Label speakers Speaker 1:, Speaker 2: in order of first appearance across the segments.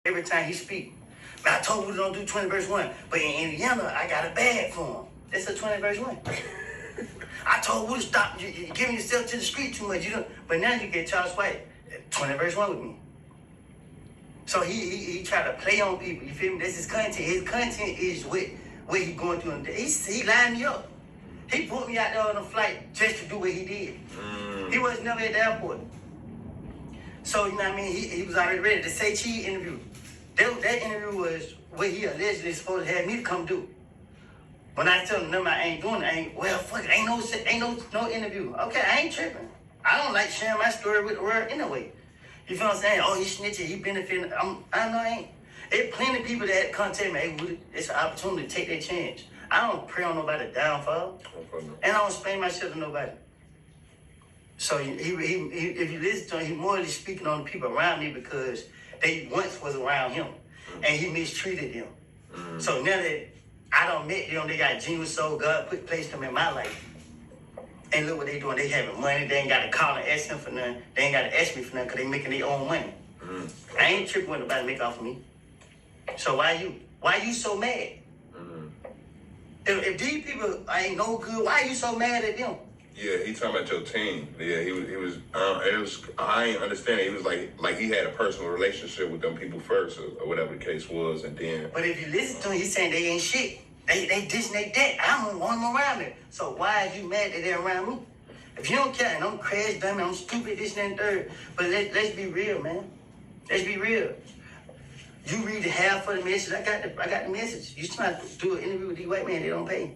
Speaker 1: Every time he speak. But I told him don't do 20 verse 1. But in Indiana, I got a bag for him. That's a 20 verse 1. I told Woody, stop you giving yourself to the street too much. You don't, but now you get Charles White, 20 verse 1 with me. So he tried to play on people. You feel me? That's his content. His content is what he going through. He lined me up. He put me out there on a flight just to do what he did. He was never at the airport. So, you know what I mean? He was already ready. The Say Cheese interview. That interview was what he allegedly supposed to have me to come do. When I tell him, no, I ain't doing it, well, fuck it, ain't no interview. Okay, I ain't tripping. I don't like sharing my story with the world anyway. You feel what I'm saying? Oh, he snitching, he benefiting. I know I ain't. There's plenty of people that contact me, hey, it's an opportunity to take that chance. I don't pray on nobody's downfall. And I don't explain myself to nobody. So if you listen to him, he's more speaking on the people around me because they once was around him. And he mistreated them. So now that I don't met them, they got genuine soul. God placed them in my life. And look what they doing. They having money. They ain't got to call and ask them for nothing. They ain't got to ask me for nothing because they making their own money. I ain't tripping when nobody make off of me. So why you so mad? If these people ain't no good, why you so mad at them?
Speaker 2: Yeah, he talking about your team. Yeah, he was. I ain't understand it. He was like he had a personal relationship with them people first, or whatever the case was, and then.
Speaker 1: But if you listen to him, he's saying they ain't shit. They dishing they debt. I don't want them around me. So why are you mad that they're around me? If you don't care, and I'm crash dummy, I'm stupid, this and that, third. But let's be real, man. Let's be real. You read half of the message. I got the message. You trying to do an interview with these white men, they don't pay.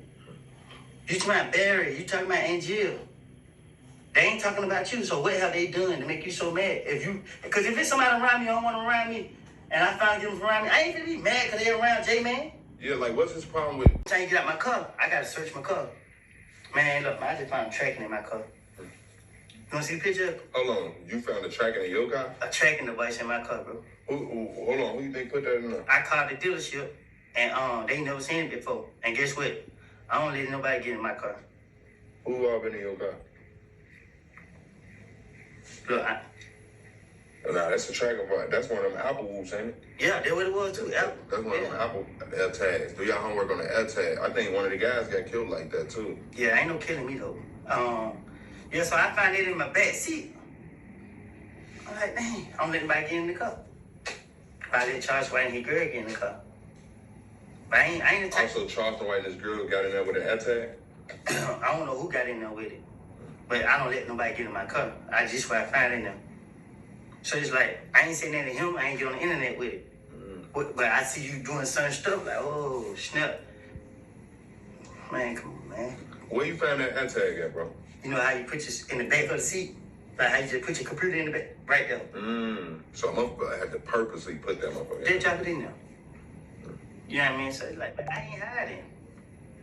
Speaker 1: You talking about Barry, you talking about Angel. They ain't talking about you, so what have they done to make you so mad? Because if it's somebody around me, I don't want them around me, and I find them around me, I ain't gonna be mad because they around J-Man.
Speaker 2: Yeah, like what's his problem with...
Speaker 1: Time you get out my car, I gotta search my car. Man, look, I just found a tracking in my car. You wanna see the picture?
Speaker 2: Hold on, you found a tracking in your car?
Speaker 1: A tracking device in my car, bro.
Speaker 2: Hold on, who you think put that in there?
Speaker 1: I called the dealership, and they never seen it before. And guess what? I don't let nobody get in my car.
Speaker 2: Who all been in your car?
Speaker 1: Look,
Speaker 2: Nah, that's a tracker, but that's one of them Apple whoops, ain't it?
Speaker 1: Yeah, that's what it was too. Apple.
Speaker 2: That's one of them Apple air tags. Do y'all homework on the air tag? I think one of the guys got killed like that too.
Speaker 1: Yeah, ain't no killing me though. Yeah, so I found it in my back seat. I'm like, dang, I don't let anybody get in the car. I let Charles White and his girl get in the car. But I ain't the type.
Speaker 2: Also, Charleston White and his girl got in there with an air tag?
Speaker 1: I don't know who got in there with it. But I don't let nobody get in my car. I just what I find in them. So it's like, I ain't saying nothing to him, I ain't get on the internet with it. But I see you doing certain stuff, like, oh, snap. Man, come on, man.
Speaker 2: Where you found that air tag at, bro?
Speaker 1: You know how you put your in the back of the seat? Like how you just put your computer in the back, right there.
Speaker 2: So I had to purposely put that motherfucker.
Speaker 1: They drop it in there. You know what I mean? So it's like, but I ain't hiding.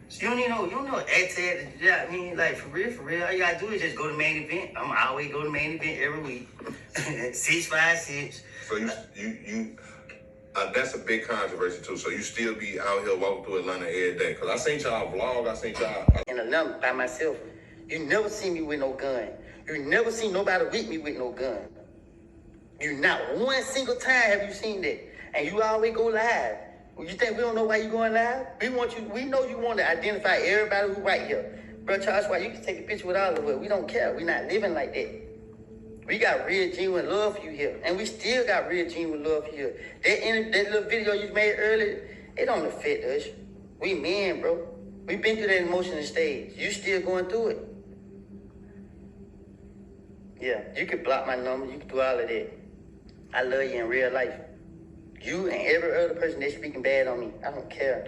Speaker 1: So you don't need no ad tag. You know what I mean? Like for real. All you gotta do is just go to main event. I'm always go to main event every week. 656.
Speaker 2: So you that's a big controversy too. So you still be out here walking through Atlanta every day? Cause I seen y'all vlog. I seen y'all
Speaker 1: in Atlanta by myself. You never see me with no gun. You never see nobody with me with no gun. You not one single time have you seen that. And you always go live. You think we don't know why you going live? We know you want to identify everybody who right here. Bro, Charles White, you can take a picture with all of us. We don't care. We not living like that. We got real, genuine love for you here. And we still got real, genuine love for you. That little video you made earlier, it don't affect us. We men, bro. We been through that emotional stage. You still going through it. Yeah, you can block my number. You can do all of that. I love you in real life. You and every other person that's speaking bad on me, I don't care.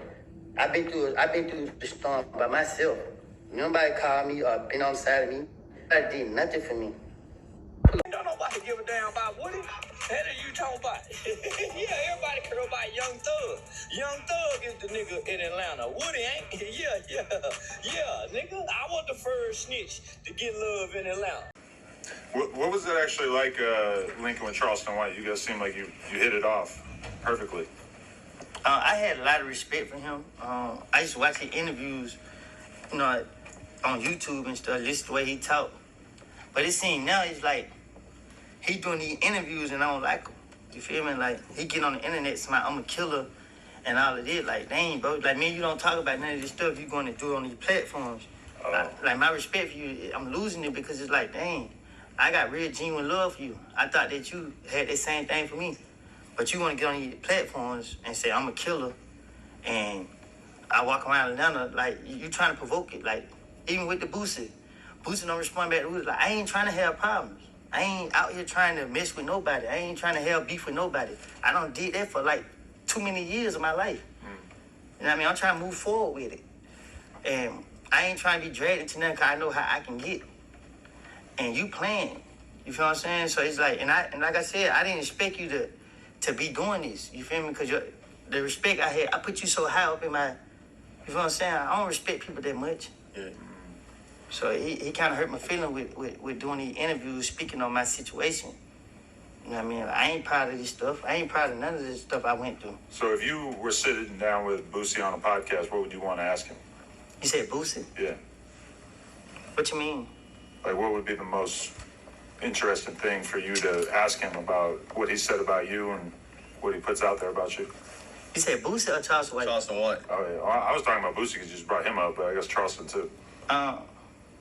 Speaker 1: I've been through the storm by myself. Nobody called me or been on the side of me. Nobody did nothing for me.
Speaker 3: Don't nobody give a damn about Woody. What are you talking about? Yeah, everybody care about Young Thug. Young Thug is the nigga in Atlanta. Woody ain't. Yeah, nigga. I was the first snitch to get love in Atlanta.
Speaker 4: What was it actually like linking with Charleston White? You guys seem like you hit it off perfectly.
Speaker 1: I had a lot of respect for him. I used to watch his interviews, on YouTube and stuff, just the way he talked. But it seems now it's like he doing these interviews and I don't like him. You feel me? Like, he get on the internet saying, I'm a killer and all of this. Like, dang, bro. Like, man, you don't talk about none of this stuff you going to do on these platforms. Like, my respect for you, I'm losing it because it's like, dang, I got real genuine love for you. I thought that you had the same thing for me. But you want to get on these platforms and say, I'm a killer, and I walk around Atlanta, like, you trying to provoke it. Like, even with the Boosie don't respond back to Boosie. Like, I ain't trying to have problems. I ain't out here trying to mess with nobody. I ain't trying to have beef with nobody. I done did that for, like, too many years of my life. You know what I mean? I'm trying to move forward with it. And I ain't trying to be dragged into nothing because I know how I can get. And you playing. You feel what I'm saying? So it's like, and like I said, I didn't expect you to be doing this. You feel me? Because the respect I had, I put you so high up in my, you feel what I'm saying? I don't respect people that much.
Speaker 3: Yeah.
Speaker 1: So he kind of hurt my feeling with doing these interviews, speaking on my situation. You know what I mean? I ain't proud of this stuff. I ain't proud of none of this stuff I went through.
Speaker 4: So if you were sitting down with Boosie on a podcast, what would you want to ask him?
Speaker 1: You said Boosie?
Speaker 4: Yeah.
Speaker 1: What you mean?
Speaker 4: Like, what would be the most interesting thing for you to ask him about what he said about you and what he puts out there about you?
Speaker 1: You said Boosie or Charleston White?
Speaker 3: Charleston White.
Speaker 4: Oh, yeah. I was talking about Boosie because you just brought him up, but I guess Charleston too.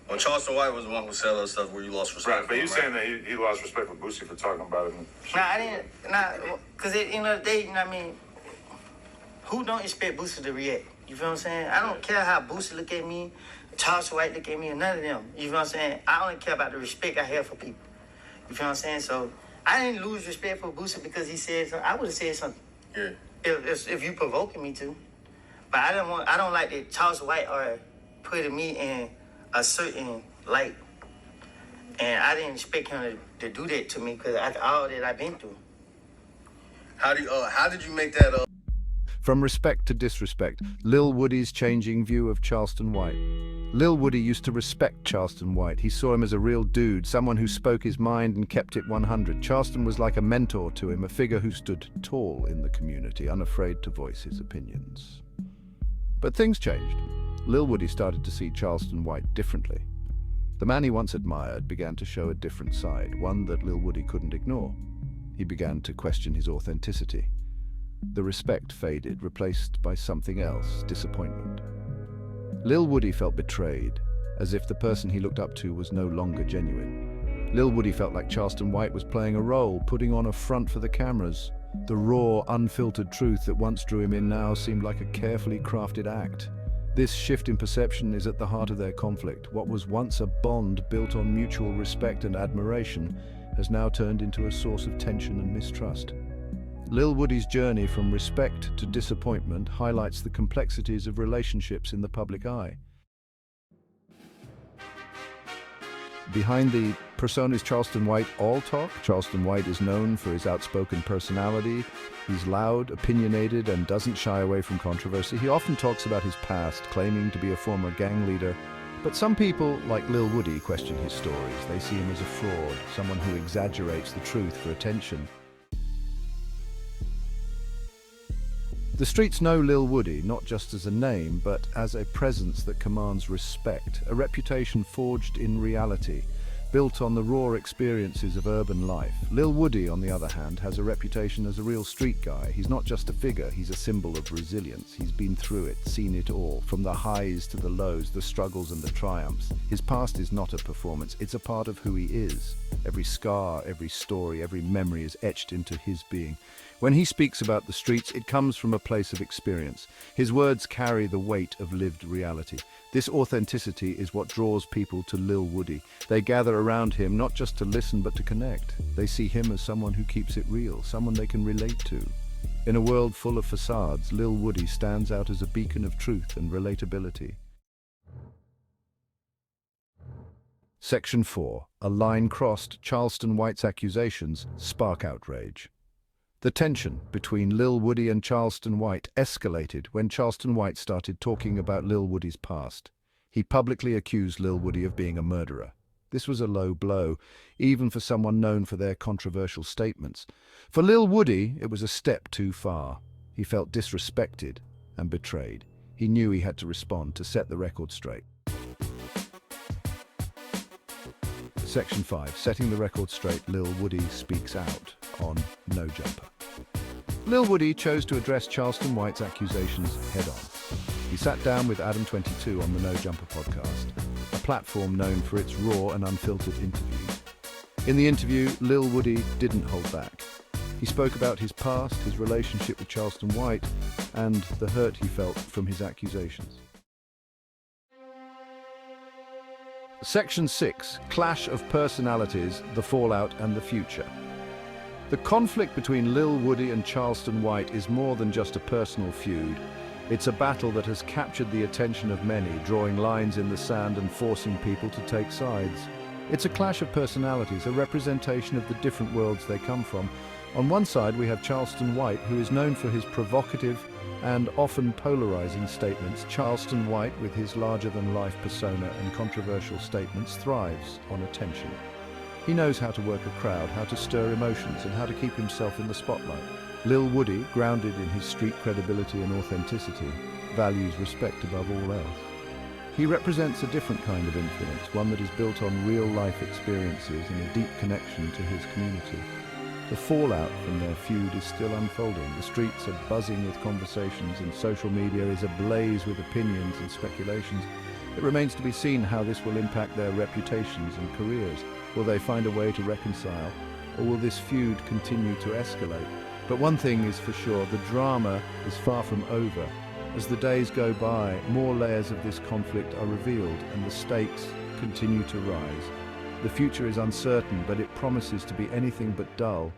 Speaker 3: Well, Charleston White was the one who said that stuff where you lost respect.
Speaker 4: Right, but you're saying that he lost respect for Boosie for talking about it.
Speaker 1: Nah, I didn't. Because at the end of the day, you know what I mean? Who don't expect Boosie to react? You feel what I'm saying? I don't care how Boosie look at me, Charleston White look at me, or none of them. You feel what I'm saying? I only care about the respect I have for people. You feel what I'm saying? So I didn't lose respect for Boosie because he said something. I would have said something.
Speaker 3: Yeah.
Speaker 1: If you provoking me to. But I don't like that Charleston White are putting me in a certain light. And I didn't expect him to do that to me because all that I've been through.
Speaker 3: How did you make that up?
Speaker 5: From respect to disrespect, Lil Woody's changing view of Charleston White. Lil Woody used to respect Charleston White. He saw him as a real dude, someone who spoke his mind and kept it 100. Charleston was like a mentor to him, a figure who stood tall in the community, unafraid to voice his opinions. But things changed. Lil Woody started to see Charleston White differently. The man he once admired began to show a different side, one that Lil Woody couldn't ignore. He began to question his authenticity. The respect faded, replaced by something else, disappointment. Lil Woody felt betrayed, as if the person he looked up to was no longer genuine. Lil Woody felt like Charleston White was playing a role, putting on a front for the cameras. The raw, unfiltered truth that once drew him in now seemed like a carefully crafted act. This shift in perception is at the heart of their conflict. What was once a bond built on mutual respect and admiration has now turned into a source of tension and mistrust. Lil Woody's journey from respect to disappointment highlights the complexities of relationships in the public eye. Behind the persona is Charleston White all talk. Charleston White is known for his outspoken personality. He's loud, opinionated, and doesn't shy away from controversy. He often talks about his past, claiming to be a former gang leader. But some people, like Lil Woody, question his stories. They see him as a fraud, someone who exaggerates the truth for attention. The streets know Lil Woody not just as a name, but as a presence that commands respect, a reputation forged in reality, built on the raw experiences of urban life. Lil Woody, on the other hand, has a reputation as a real street guy. He's not just a figure, he's a symbol of resilience. He's been through it, seen it all, from the highs to the lows, the struggles and the triumphs. His past is not a performance, it's a part of who he is. Every scar, every story, every memory is etched into his being. When he speaks about the streets, it comes from a place of experience. His words carry the weight of lived reality. This authenticity is what draws people to Lil Woody. They gather around him not just to listen but to connect. They see him as someone who keeps it real, someone they can relate to. In a world full of facades, Lil Woody stands out as a beacon of truth and relatability. Section 4. A line crossed, Charleston White's accusations spark outrage. The tension between Lil Woody and Charleston White escalated when Charleston White started talking about Lil Woody's past. He publicly accused Lil Woody of being a murderer. This was a low blow, even for someone known for their controversial statements. For Lil Woody, it was a step too far. He felt disrespected and betrayed. He knew he had to respond to set the record straight. Section 5. Setting the record straight, Lil Woody speaks out. on No Jumper. Lil Woody chose to address Charleston White's accusations head-on. He sat down with Adam 22 on the No Jumper podcast, a platform known for its raw and unfiltered interviews. In the interview, Lil Woody didn't hold back. He spoke about his past, his relationship with Charleston White, and the hurt he felt from his accusations. Section 6, Clash of Personalities, the Fallout and the Future. The conflict between Lil Woody and Charleston White is more than just a personal feud. It's a battle that has captured the attention of many, drawing lines in the sand and forcing people to take sides. It's a clash of personalities, a representation of the different worlds they come from. On one side, we have Charleston White, who is known for his provocative and often polarizing statements. Charleston White, with his larger-than-life persona and controversial statements, thrives on attention. He knows how to work a crowd, how to stir emotions, and how to keep himself in the spotlight. Lil Woody, grounded in his street credibility and authenticity, values respect above all else. He represents a different kind of influence, one that is built on real-life experiences and a deep connection to his community. The fallout from their feud is still unfolding. The streets are buzzing with conversations and social media is ablaze with opinions and speculations. It remains to be seen how this will impact their reputations and careers. Will they find a way to reconcile, or will this feud continue to escalate? But one thing is for sure, the drama is far from over. As the days go by, more layers of this conflict are revealed and the stakes continue to rise. The future is uncertain, but it promises to be anything but dull.